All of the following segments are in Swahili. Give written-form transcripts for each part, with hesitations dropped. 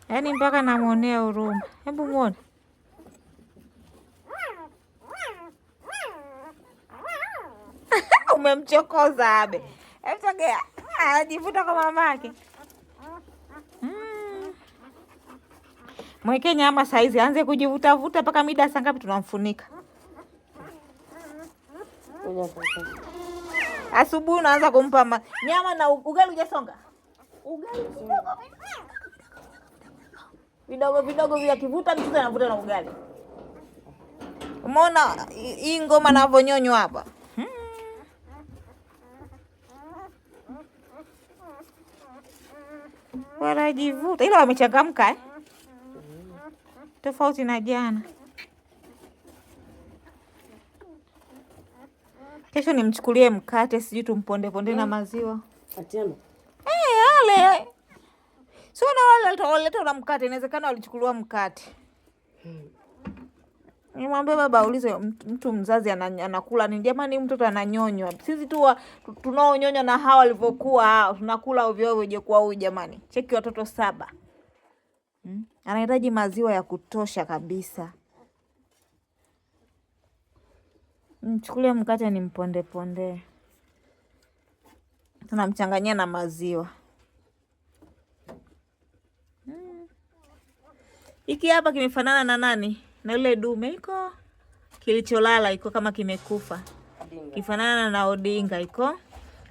Yaani mpaka namuonea huruma. Hebu muone. Umemchokoza Abe. Hebu sogea. Anajivuta kwa mamake. Mweke nyama saizi, anze kujivuta mpaka mida saa ngapi tunamfunika. Asubuhi unaanza kumpa nyama na ugali hujasonga. Ugali vidogo vya kivuta mtoto anavuta na ugali. Umeona hii ngoma anavyonyonywa hapa? Wanajivuta. Ila wamechangamka tofauti na jana. Kesho nimchukulie mkate, sijui tumponde na maziwa. Atiano. Ale. Sio na wale waleta na mkate, inawezekana walichukuliwa mkate. Nimwambie baba aulize mtu mzazi anakula ni jamani, mtoto ananyonywa. Sisi tu tunaonyonya na hawa walivyokuwa hao, tunakula ovyo ovyo je kwa huyu jamani. Cheki watoto 7. Anahitaji maziwa ya kutosha kabisa. Mchukulie mkate ni mponde. Tunamchanganyia na maziwa. Hiki hapa kimefanana na nani? Na yule dume iko kilicholala iko kama kimekufa. Kifanana na Odinga iko.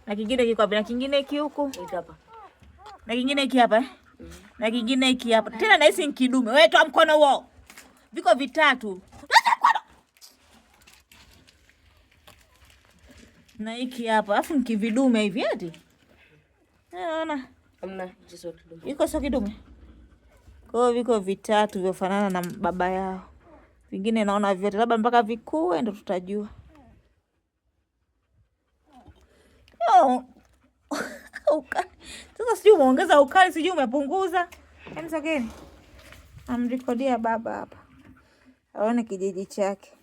Na kingine kiko hapa, na kingine hiki huku. Hapa. Na kingine hiki hapa. Na kingine hiki hapa. Tena nahisi ni kidume. Wewe toa mkono wao. Viko 3. Na hiki hapa. Alafu ni kividume hivi eti. Unaona? Hamna jiso kidume. Iko sio kidume. Kwa hiyo viko 3 vyofanana na baba yao. Vingine naona vyote labda mpaka vikue ndo tutajua. Sasa sijui umeongeza ukali, sijui umepunguza. Hebu sogeni. Amrekodia baba hapa. Aone kijiji chake.